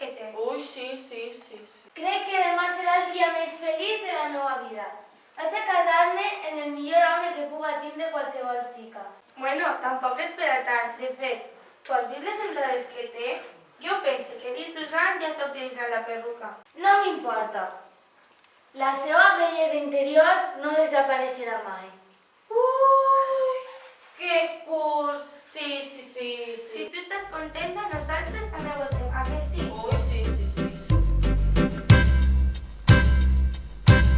que té. Ui, sí. Crec que demà serà el dia més feliç de la meva vida. Vaig a casar-me amb el millor home que puga tindre qualsevol xica. Bueno, tampoc espera tant. De fet, tu has vist les entrades que té? Jo penso que dins d'2 anys ja està utilitzant la perruca. No m'importa. La seva bellesa interior no desapareixerà mai. Ui, que curs! Sí. Si tu estàs contenta, nosaltres també ho estem. A que sí? Ui, sí.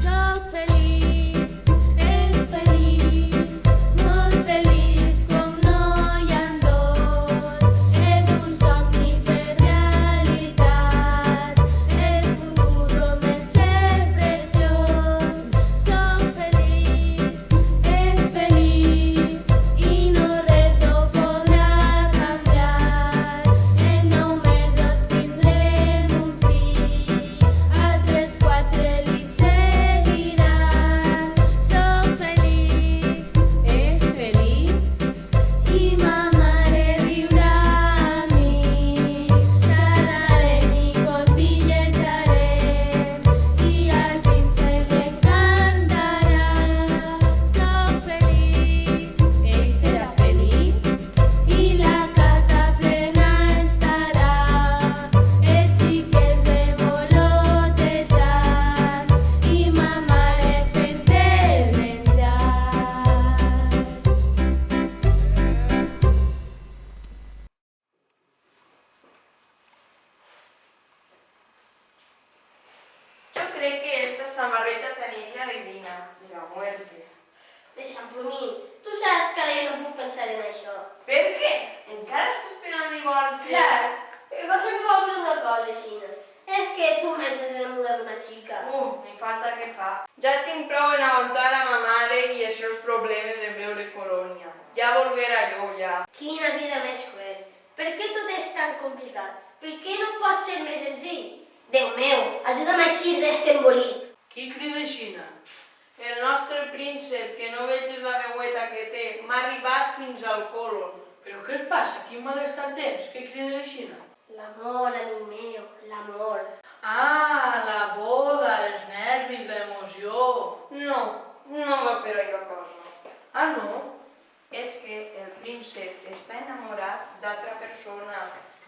Soc feliç, és feliç, molt feliç com no hi ha dos. És un somni fet realitat, el futur només és preciós. Soc feliç, és feliç i no res ho podrà canviar. En 9 mesos tindrem un fill, altres 4 li seguiran. Soc feliç, és feliç i ma mare viurà amb mi. Xerrarem i cotillejarem i al príncep l'encantarà. Soc feliç, ell serà feliç i la casa plena estarà. Els xiquets revolotejant i ma mare fent el menjar. Yo creo que esta samarreta t'aniria divina, de la muerte. Deixa'm, Plomín, tu saps que ara jo no puc pensar en això. Per què? Encara estàs pegant igual que... Clar, cosa que vol dir una cosa així. És que tu mentes enamorar d'una xica. Ni falta que fa. Ja tinc prou en aguantar a ma mare i els seus problemes en veure colònia. Ja volguera jo, ja. Quina vida més cruel. Per què tot és tan complicat? Per què no pot ser més senzill? Déu meu, ajuda'm a eixir d'este embolic. Qui crida aixina? El nostre príncep, que no veges la veueta que té, m'ha arribat fins al colon. Però què es passa? Quin malestar tens? Què crida aixina? L'amor, amic meu, l'amor. Ah, la boda, els nervis, l'emoció. No va per ahí la cosa. Ah, no? És que el príncep està enamorat d'altra persona.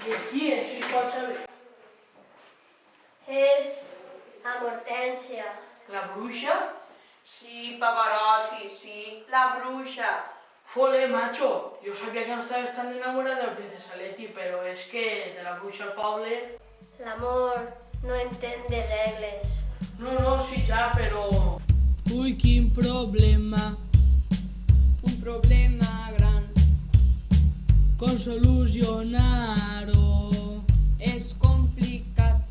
De qui és, si es pot saber? És la Hortència. La bruixa? Sí, Pavarotti, sí, la bruixa. Fole, macho, yo sabía que no estabas tan enamorada de la princesa Leti, pero es que de la bruixa al poble... L'amor no entén de regles. No, sí, ja, però... Ui, quin problema, Un problema gran com solucionar-ho. és complicat,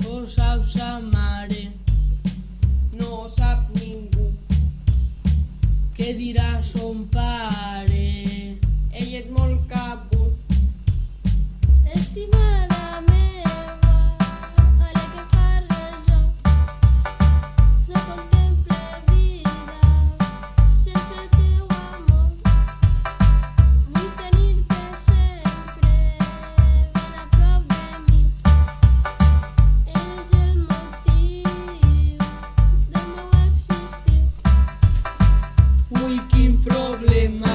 Ho sap sa mare, no ho sap ningú. què dirà son pare? Ell és molt cabut, Estimada meva, ara que fas resa, no contemple vida sense el teu amor. Vull tenir-te sempre ben a prop de mi. Eres el motiu del meu existir. Ui, quin problema,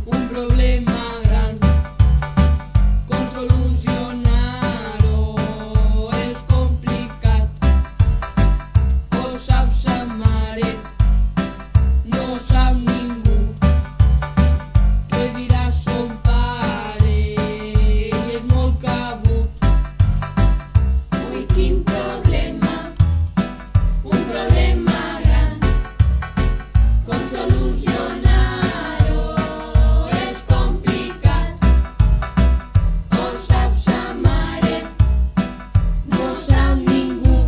un problema gran, com solucionar-ho és complicat. Ho sap sa mare, no ho sap ningú, què dirà son pare? Ell és molt cabut. Ui, quin problema, un problema gran, com solucionar-ho és complicat. Ho sap sa mare, no ho sap ningú,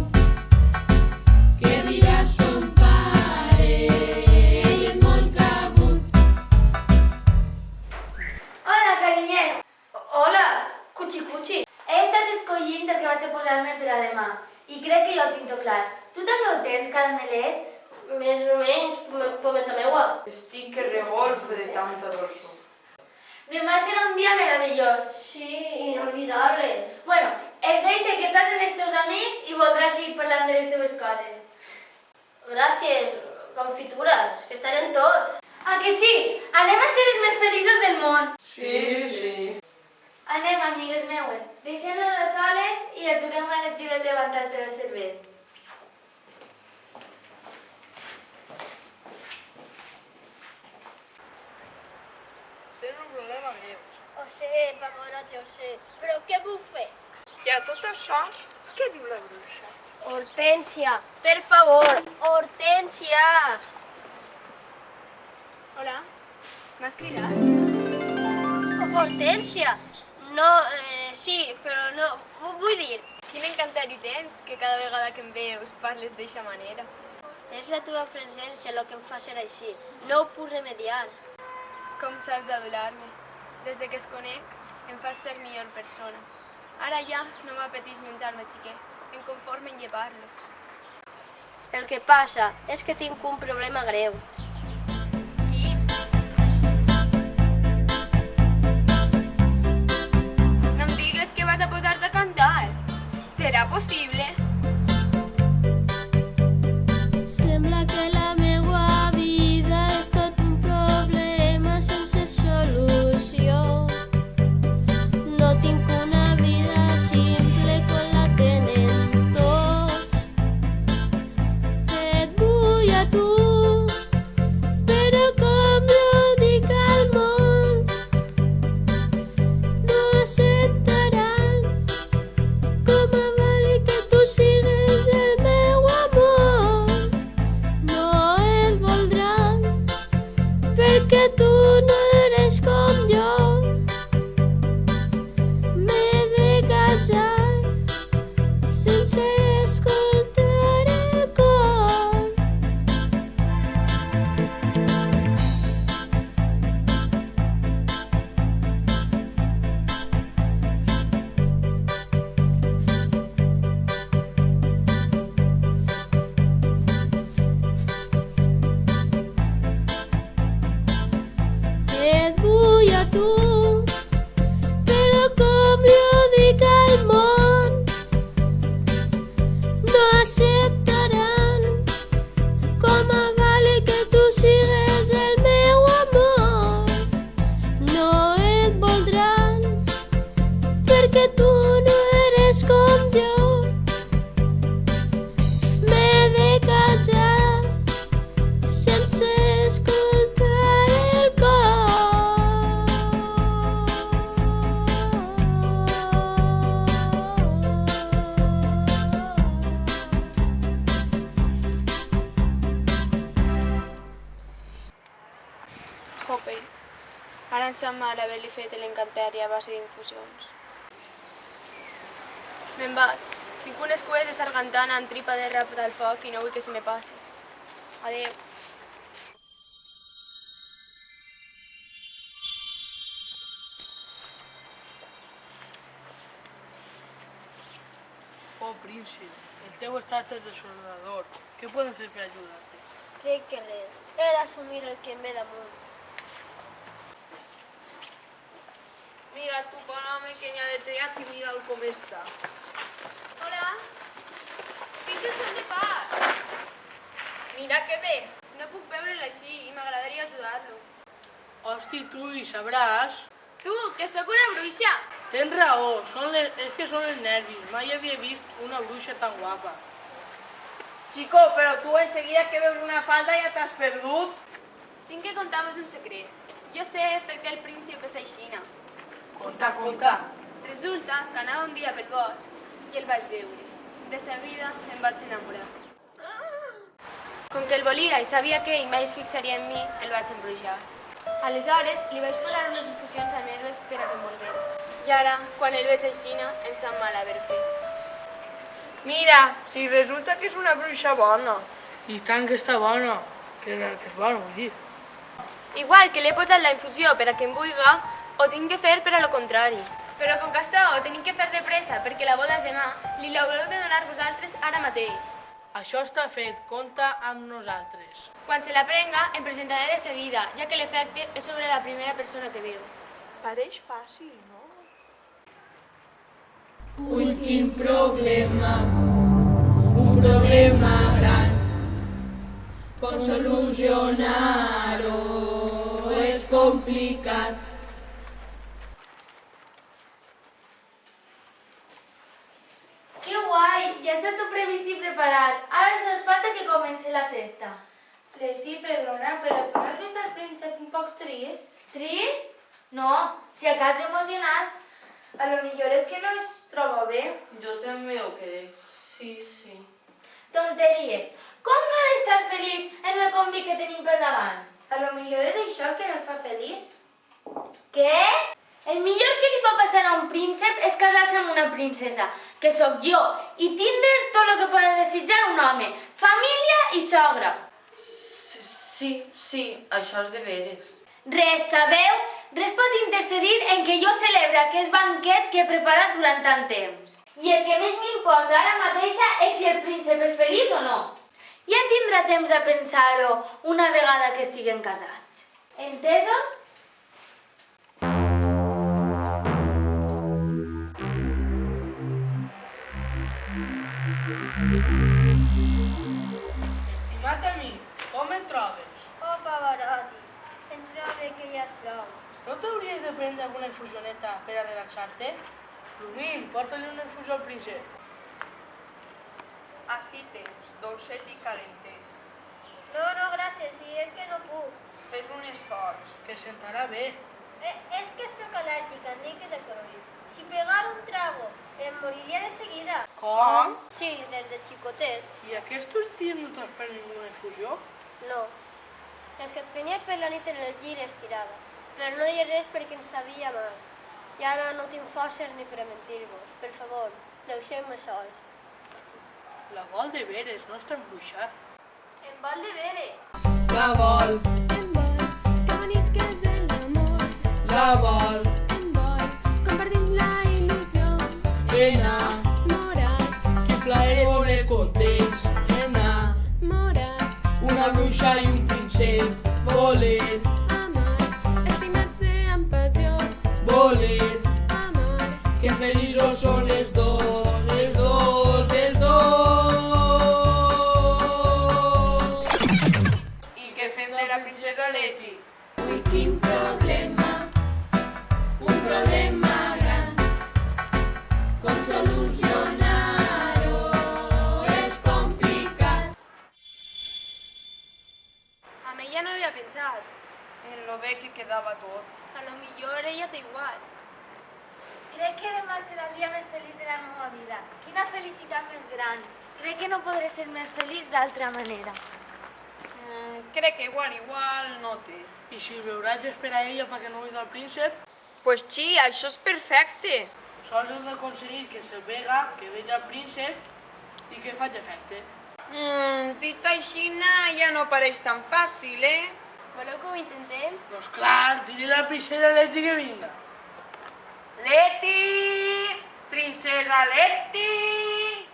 què dirà son pare? Ell és molt cabut. Hola, carinyet. Hola, cuchi. He estat escollint el que vaig a posar-me per a demà i crec que ja ho tinc tot clar. Tu també ho tens, Carmelet? Més o menys, pometa meua. Estic que regolfo de tanta dolçor. Demà serà un dia meravellós. Sí, inolvidable. Bueno, es deixa que estàs amb els teus amics i voldràs seguir parlant de les teves coses. Gràcies, confitures, que estan en tot. Ah, que sí? Anem a ser els més feliços del món. Sí. Anem, amigues meues, deixem-nos soles i ajudem a elegir el davantal per als servents. Tens un problema greu. Ho sé, Pacorote, ho sé. Però què puc fer? I a tot això, què diu la bruixa? Hortència, per favor, Hortència! Hola, m'has cridat? Hortència! No, sí, però no, vull dir, Quin encanteri tens, que cada vegada que em veus parles d'eixa manera. és la teva presència el que em fa ser així. No ho puc remediar. Com saps adorar-me. Des de que es conec, em fas ser millor persona. Ara ja no m'apeteix menjar-me xiquets, em conforme en llevar-los. El que passa és que tinc un problema greu. Quin? No em digues que vas a posar-te a cantar. Serà possible? Sembla que la meua vida és tot un problema sense solució. No tinc una vida simple com la tenen tots. Et vull a tu, però com jo dic al món, no acceptaran com a vàlid que tu sigues el meu amor. No el voldran, perquè tu no eres com jo. M'he de casar sense escoltar el cor. Et vull a tu, però com jo dic al món, no acceptaran com a vàlid que tu sigues el meu amor. No et voldran, perquè tu no eres com jo. M'he de casar sense escoltar el Jope, ara em sap mal haver-li fet l'encanteri a base d'infusions. Me'n vaig. Tinc unes cues de sargantana amb tripa de rap del foc i no vull que se me passi. Adéu. Oh, príncep, el teu estat és desolador. Què podem fer per ajudar-te? Crec que res. He d'assumir el que em ve damunt. Mira tu, bon home, que n'hi ha de triat i mira'l com està. Hola. Tinc el sol de pas. Mira que bé. No puc veure'l així i m'agradaria ajudar-lo. Hosti, tu hi sabràs. Tu, que sóc una bruixa. Tens raó, és que són els nervis. Mai havia vist una bruixa tan guapa. Chico, però tu enseguida que veus una falda ja t'has perdut. Tinc que contar-vos un secret. Jo sé per què el príncep està aixina. Conta, conta. Resulta que anava un dia pel bosc i el vaig veure. De seguida em vaig enamorar. Com que el volia i sabia que ell mai es fixaria en mi, el vaig embruixar. Aleshores, li vaig posar unes infusions a nerves per a que em volguera. I ara, quan el veig aixina, em sap mal haver fet. Mira, si resulta que és una bruixa bona. I tant que està bona, que és bona, vull dir. Igual que l'he posat la infusió per a que em vulga, ho tinc que fer per a lo contrari. Però com que està, ho tenim que fer de pressa perquè la boda és demà, li l'haureu de donar vosaltres ara mateix. Això està fet, compta amb nosaltres. Quan se la prenga, em presentaré de seguida, ja que l'efecte és sobre la primera persona que veu. Pareix fàcil, no? Ui, quin problema, un problema gran. Com solucionar-ho és complicat. Que guai! Ja està tot previst i preparat. Ara sols falta que comenci la festa. Leti, perdona, però tu no has vist el príncep un poc trist? Trist? No, si acaso emocionat. A lo millor és que no es troba bé. Jo també ho crec. Sí. Tonteries. Com no ha d'estar feliç en el convit que tenim per davant? A lo millor és això que el fa feliç. Què? El millor que li pot passar a un príncep és casar-se amb una princesa, que sóc jo, i tindre tot el que pot desitjar un home, família i sogra. Sí, això és de veres. Res, sabeu? Res pot intercedir en que jo celebra aquest banquet que he preparat durant tant temps. I el que més m'importa ara mateixa és si el príncep és feliç o no. Ja tindrà temps a pensar-ho una vegada que estiguen casats. Entesos? Estimat amic, com et trobes? Oh, Pavarotti, em trobo que ja és prou. No t'hauries de prendre alguna infusioneta per a relaxar-te? Lumín, porta-li una infusió al príncep. Així tens, dolcet i calentet. No, gràcies, si és que no puc. Fes un esforç. Que et sentarà bé. És que sóc al·lèrgica als líquids alcohòlics. Si pegar un trago, em moriria de seguida. Com? Sí, des de xicotet. I aquests dies no t'has pres ninguna infusió? No. És que et tenia per la nit en el llit estirada. Però no hi ha res perquè em sabia mal. I ara no tinc forces ni per a mentir-vos. Per favor, deixeu-me sol. La vol de veres, no està embruixat. En vol de veres. La vol, En vol, que bonic que és l'amor. la vol, En vol, compartim la il·lusió. Morat, que plaerem les contents. morat, Una bruixa i un príncep. Voler, amar, estimar-se amb passió. voler, Amar, que feliços són els dos, els dos, els dos. I què fem de la princesa Leti? Ui, quin problema, un problema gran. Com solucionar-ho és complicat. Amb ella no havia pensat. En lo bé que quedava tot. A lo millor ella té igual. Crec que demà serà el dia més feliç de la meva vida. Quina felicitat més gran. Crec que no podré ser més feliç d'altra manera. Crec que igual no té. I si el beuratge espera ella perquè no vegi el príncep, Pues sí, això és perfecte. sols has d'aconseguir que se'l vega, que vegi el príncep i que faci efecte. Dit així ja no pareix tan fàcil, Voleu que ho intentem? Doncs clar, dile a la princesa Leti que vinga. Leti! Princesa Leti!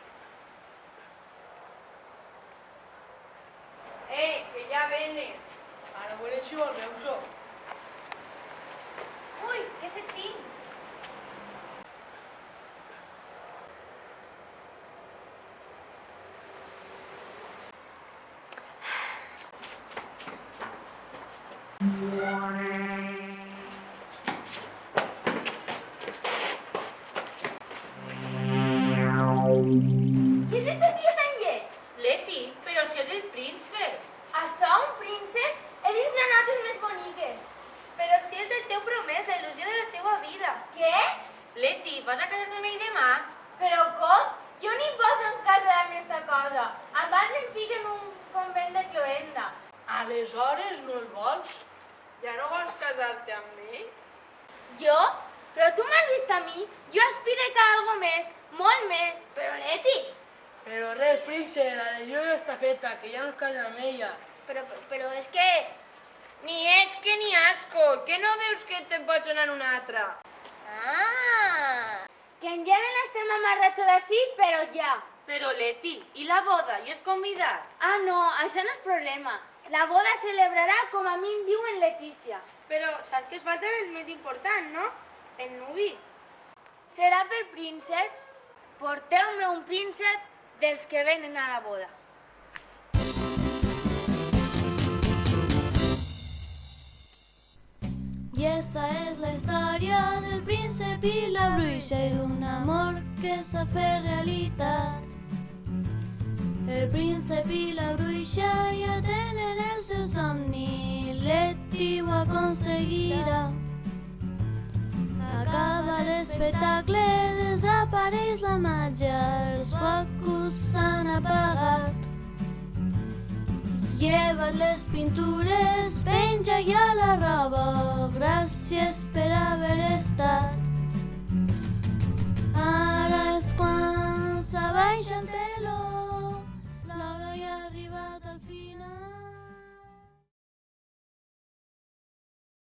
Que ja venen. Ara veuré si vol veure-ho. Ui, què sentim? Qui és este tio tan lleig? Leti, però si és el príncep. Açò, un príncep? He vist granotes més boniques. Però si és el teu promès, la il·lusió de la teua vida. Què? Leti, vas a casar-te amb ell demà? Però com? Jo ni poso en casa d'aquesta cosa. Abans em fico en un convent de cloenda. Aleshores no el vols? Ja no vols casar-te amb ell? Jo? Però tu m'has vist a mi? Jo aspiro a algo més, molt més. Però Leti, Però res, príncep, la de jo ja està feta, que ja no es casa amb ella. però és que... Ni és que ni asco, que no veus que te'n pots anar una altra? Ah! Que en lleven estem amarrats d'ací, però ja. Però Leti, i la boda? I els convidats? Ah, no, això no és problema. La boda es celebrarà com a mi em diu en Letícia. Però saps que es falta el més important, no? El nuvi. Serà per prínceps? Porteu-me un príncep dels que venen a la boda. Y esta es la historia del príncipe y la bruixa i d'un amor que s'ha fet realitat. El príncipe i la bruixa ja tenen el seu somni, Letty ho aconseguirà. Acaba l'espectacle, desapareix la màgia, els focus s'han apagat. Lleva les pintures, penja ja la roba, gràcies per haver estat. Ara és quan s'abaixa el teló.